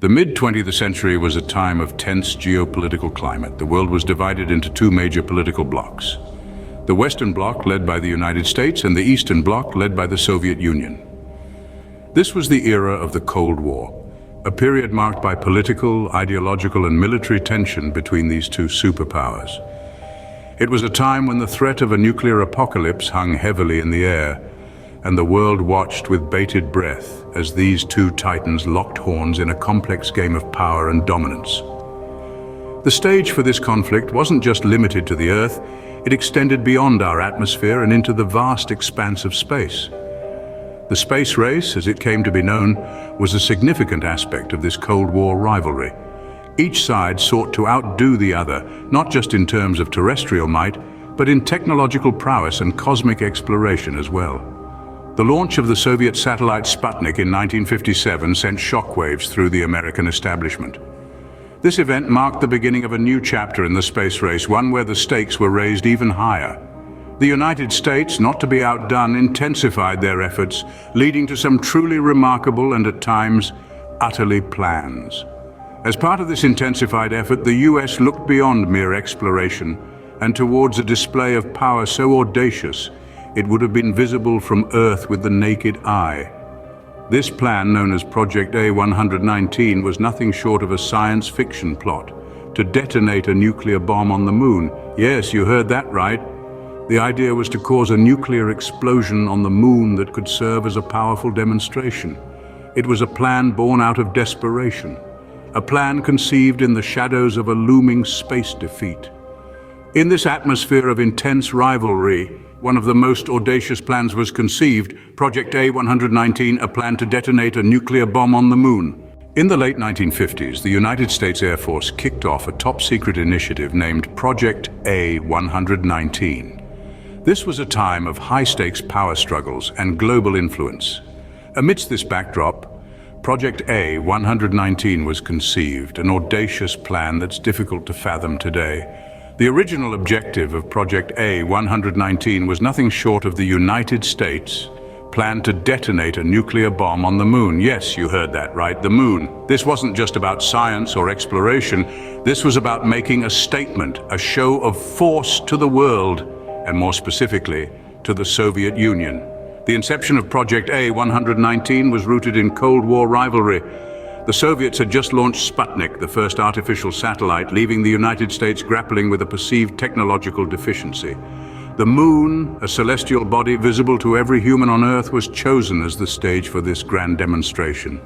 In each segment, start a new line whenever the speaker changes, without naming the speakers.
The mid-20th century was a time of tense geopolitical climate. The world was divided into two major political blocs. The Western Bloc, led by the United States, and the Eastern Bloc, led by the Soviet Union. This was the era of the Cold War, a period marked by political, ideological, and military tension between these two superpowers. It was a time when the threat of a nuclear apocalypse hung heavily in the air, and the world watched with bated breath as these two titans locked horns in a complex game of power and dominance. The stage for this conflict wasn't just limited to the Earth, it extended beyond our atmosphere and into the vast expanse of space. The space race, as it came to be known, was a significant aspect of this Cold War rivalry. Each side sought to outdo the other, not just in terms of terrestrial might, but in technological prowess and cosmic exploration as well. The launch of the Soviet satellite Sputnik in 1957 sent shockwaves through the American establishment. This event marked the beginning of a new chapter in the space race, one where the stakes were raised even higher. The United States, not to be outdone, intensified their efforts, leading to some truly remarkable and at times utterly plans. As part of this intensified effort, the US looked beyond mere exploration and towards a display of power so audacious it would have been visible from Earth with the naked eye. This plan, known as Project A119, was nothing short of a science fiction plot to detonate a nuclear bomb on the moon. Yes, you heard that right. The idea was to cause a nuclear explosion on the moon that could serve as a powerful demonstration. It was a plan born out of desperation, a plan conceived in the shadows of a looming space defeat. In this atmosphere of intense rivalry, one of the most audacious plans was conceived, Project A119, a plan to detonate a nuclear bomb on the moon. In the late 1950s, the United States Air Force kicked off a top-secret initiative named Project A119. This was a time of high-stakes power struggles and global influence. Amidst this backdrop, Project A119 was conceived, an audacious plan that's difficult to fathom today. The original objective of Project A119 was nothing short of the United States planned to detonate a nuclear bomb on the moon. Yes, you heard that right, the moon. This wasn't just about science or exploration. This was about making a statement, a show of force to the world, and more specifically, to the Soviet Union. The inception of Project A119 was rooted in Cold War rivalry. The Soviets had just launched Sputnik, the first artificial satellite, leaving the United States grappling with a perceived technological deficiency. The moon, a celestial body visible to every human on Earth, was chosen as the stage for this grand demonstration.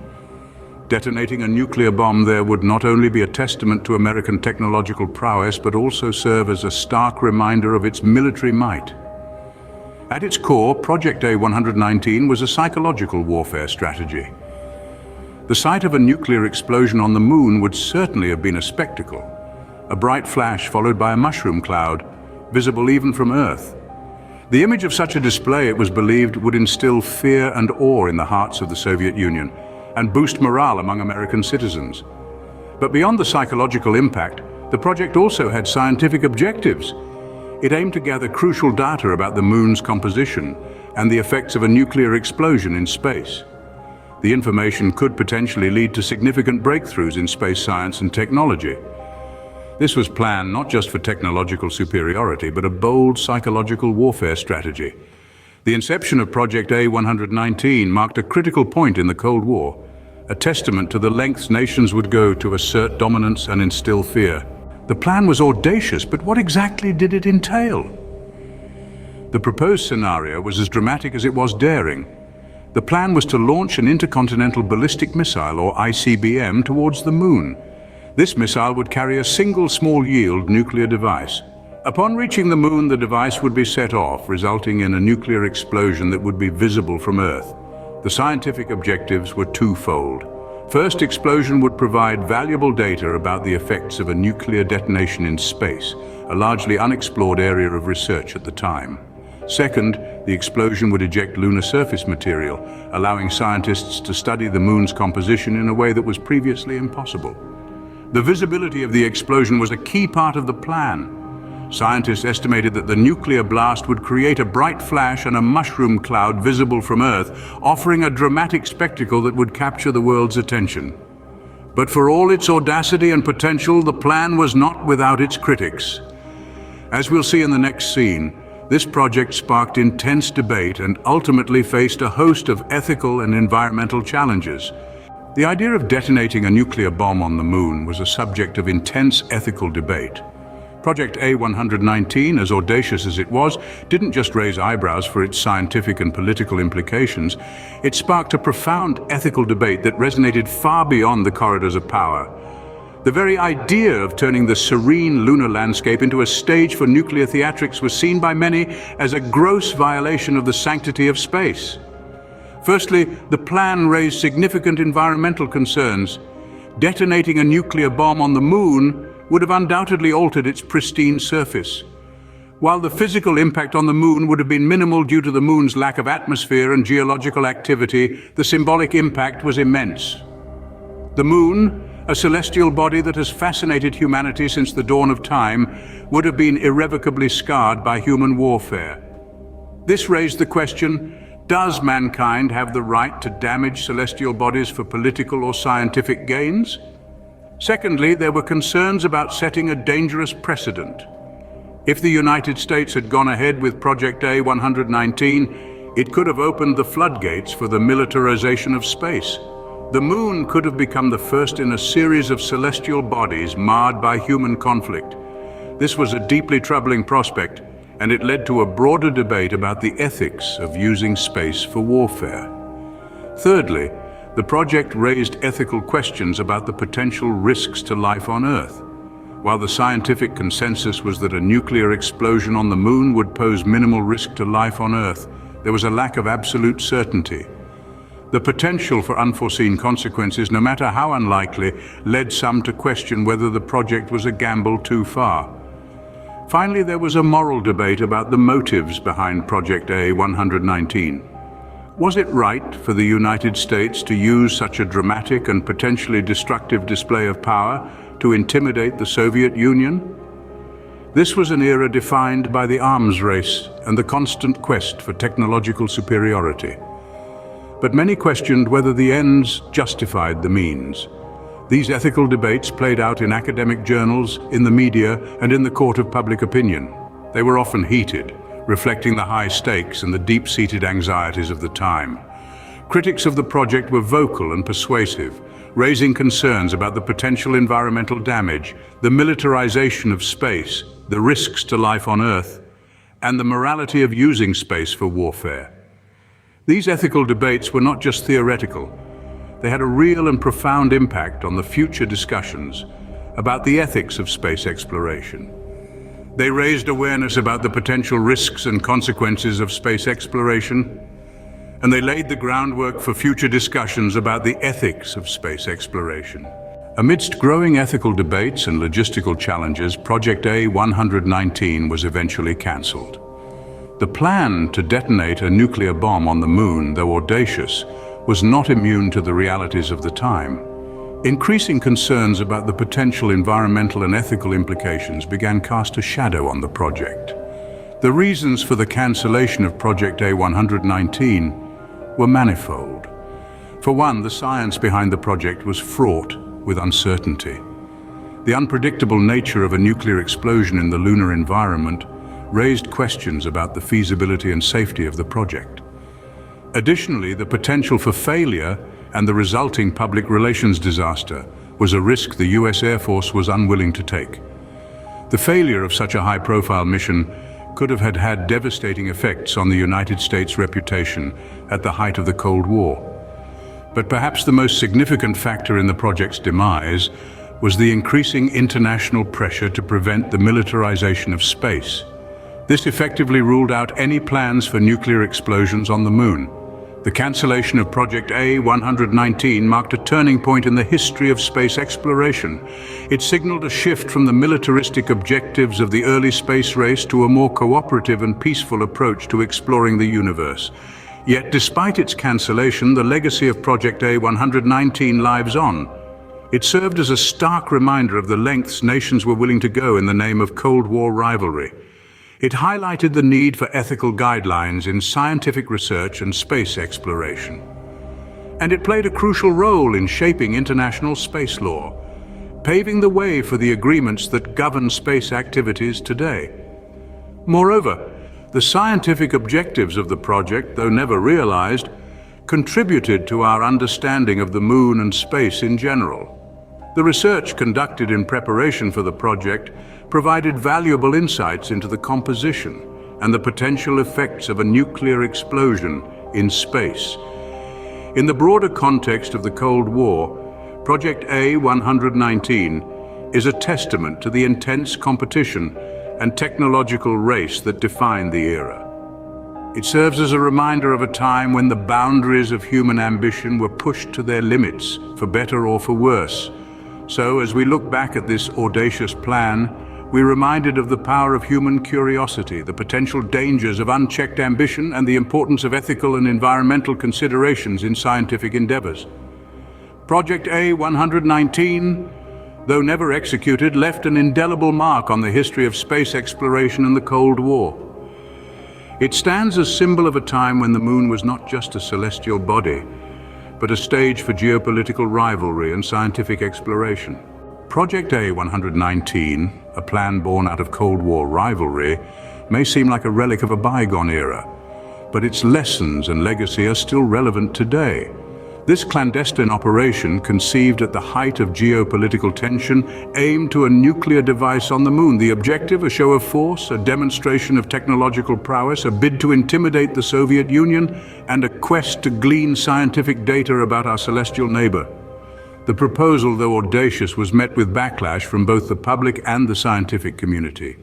Detonating a nuclear bomb there would not only be a testament to American technological prowess, but also serve as a stark reminder of its military might. At its core, Project A119 was a psychological warfare strategy. The sight of a nuclear explosion on the moon would certainly have been a spectacle. A bright flash followed by a mushroom cloud, visible even from Earth. The image of such a display, it was believed, would instill fear and awe in the hearts of the Soviet Union and boost morale among American citizens. But beyond the psychological impact, the project also had scientific objectives. It aimed to gather crucial data about the moon's composition and the effects of a nuclear explosion in space. The information could potentially lead to significant breakthroughs in space science and technology. This was planned not just for technological superiority, but a bold psychological warfare strategy. The inception of Project A119 marked a critical point in the Cold War, a testament to the lengths nations would go to assert dominance and instill fear. The plan was audacious, but what exactly did it entail? The proposed scenario was as dramatic as it was daring. The plan was to launch an intercontinental ballistic missile, or ICBM, towards the moon. This missile would carry a single small-yield nuclear device. Upon reaching the moon, the device would be set off, resulting in a nuclear explosion that would be visible from Earth. The scientific objectives were twofold. First, explosion would provide valuable data about the effects of a nuclear detonation in space, a largely unexplored area of research at the time. Second, the explosion would eject lunar surface material, allowing scientists to study the moon's composition in a way that was previously impossible. The visibility of the explosion was a key part of the plan. Scientists estimated that the nuclear blast would create a bright flash and a mushroom cloud visible from Earth, offering a dramatic spectacle that would capture the world's attention. But for all its audacity and potential, the plan was not without its critics. As we'll see in the next scene, this project sparked intense debate and ultimately faced a host of ethical and environmental challenges. The idea of detonating a nuclear bomb on the moon was a subject of intense ethical debate. Project A119, as audacious as it was, didn't just raise eyebrows for its scientific and political implications. It sparked a profound ethical debate that resonated far beyond the corridors of power. The very idea of turning the serene lunar landscape into a stage for nuclear theatrics was seen by many as a gross violation of the sanctity of space. Firstly, the plan raised significant environmental concerns. Detonating a nuclear bomb on the moon would have undoubtedly altered its pristine surface. While the physical impact on the moon would have been minimal due to the moon's lack of atmosphere and geological activity, the symbolic impact was immense. The moon, a celestial body that has fascinated humanity since the dawn of time, would have been irrevocably scarred by human warfare. This raised the question, does mankind have the right to damage celestial bodies for political or scientific gains? Secondly, there were concerns about setting a dangerous precedent. If the United States had gone ahead with Project A119, it could have opened the floodgates for the militarization of space. The moon could have become the first in a series of celestial bodies marred by human conflict. This was a deeply troubling prospect, and it led to a broader debate about the ethics of using space for warfare. Thirdly, the project raised ethical questions about the potential risks to life on Earth. While the scientific consensus was that a nuclear explosion on the moon would pose minimal risk to life on Earth, there was a lack of absolute certainty. The potential for unforeseen consequences, no matter how unlikely, led some to question whether the project was a gamble too far. Finally, there was a moral debate about the motives behind Project A119. Was it right for the United States to use such a dramatic and potentially destructive display of power to intimidate the Soviet Union? This was an era defined by the arms race and the constant quest for technological superiority. But many questioned whether the ends justified the means. These ethical debates played out in academic journals, in the media, and in the court of public opinion. They were often heated, reflecting the high stakes and the deep-seated anxieties of the time. Critics of the project were vocal and persuasive, raising concerns about the potential environmental damage, the militarization of space, the risks to life on Earth, and the morality of using space for warfare. These ethical debates were not just theoretical. They had a real and profound impact on the future discussions about the ethics of space exploration. They raised awareness about the potential risks and consequences of space exploration, and they laid the groundwork for future discussions about the ethics of space exploration. Amidst growing ethical debates and logistical challenges, Project A119 was eventually cancelled. The plan to detonate a nuclear bomb on the moon, though audacious, was not immune to the realities of the time. Increasing concerns about the potential environmental and ethical implications began to cast a shadow on the project. The reasons for the cancellation of Project A119 were manifold. For one, the science behind the project was fraught with uncertainty. The unpredictable nature of a nuclear explosion in the lunar environment raised questions about the feasibility and safety of the project. Additionally, the potential for failure and the resulting public relations disaster was a risk the US Air Force was unwilling to take. The failure of such a high-profile mission could have had devastating effects on the United States' reputation at the height of the Cold War. But perhaps the most significant factor in the project's demise was the increasing international pressure to prevent the militarization of space. This effectively ruled out any plans for nuclear explosions on the moon. The cancellation of Project A119 marked a turning point in the history of space exploration. It signaled a shift from the militaristic objectives of the early space race to a more cooperative and peaceful approach to exploring the universe. Yet, despite its cancellation, the legacy of Project A119 lives on. It served as a stark reminder of the lengths nations were willing to go in the name of Cold War rivalry. It highlighted the need for ethical guidelines in scientific research and space exploration. and it played a crucial role in shaping international space law, paving the way for the agreements that govern space activities today. Moreover, the scientific objectives of the project, though never realized, contributed to our understanding of the Moon and space in general. The research conducted in preparation for the project provided valuable insights into the composition and the potential effects of a nuclear explosion in space. In the broader context of the Cold War, Project A119 is a testament to the intense competition and technological race that defined the era. It serves as a reminder of a time when the boundaries of human ambition were pushed to their limits, for better or for worse. So, as we look back at this audacious plan, we're reminded of the power of human curiosity, the potential dangers of unchecked ambition, and the importance of ethical and environmental considerations in scientific endeavors. Project A119, though never executed, left an indelible mark on the history of space exploration in the Cold War. It stands as symbol of a time when the Moon was not just a celestial body, but a stage for geopolitical rivalry and scientific exploration. Project A119, a plan born out of Cold War rivalry, may seem like a relic of a bygone era, but its lessons and legacy are still relevant today. This clandestine operation, conceived at the height of geopolitical tension, aimed to a nuclear device on the Moon. The objective, a show of force, a demonstration of technological prowess, a bid to intimidate the Soviet Union, and a quest to glean scientific data about our celestial neighbor. The proposal, though audacious, was met with backlash from both the public and the scientific community.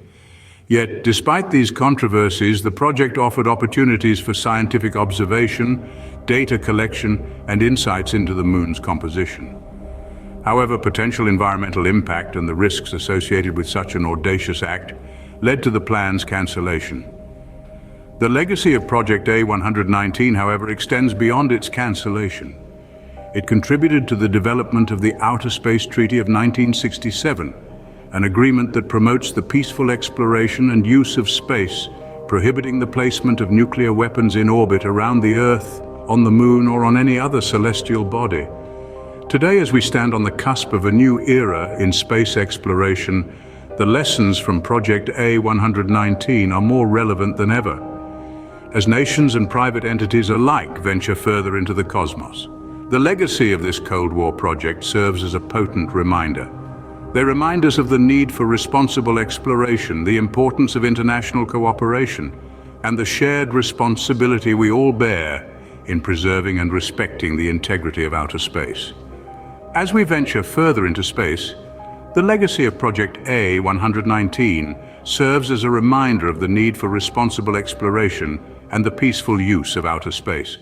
Yet, despite these controversies, the project offered opportunities for scientific observation, data collection, and insights into the Moon's composition. However, potential environmental impact and the risks associated with such an audacious act led to the plan's cancellation. The legacy of Project A119, however, extends beyond its cancellation. It contributed to the development of the Outer Space Treaty of 1967, an agreement that promotes the peaceful exploration and use of space, prohibiting the placement of nuclear weapons in orbit around the Earth, on the Moon, or on any other celestial body. Today, as we stand on the cusp of a new era in space exploration, the lessons from Project A119 are more relevant than ever, as nations and private entities alike venture further into the cosmos. The legacy of this Cold War project serves as a potent reminder. They remind us of the need for responsible exploration, the importance of international cooperation, and the shared responsibility we all bear in preserving and respecting the integrity of outer space. As we venture further into space, the legacy of Project A119 serves as a reminder of the need for responsible exploration and the peaceful use of outer space.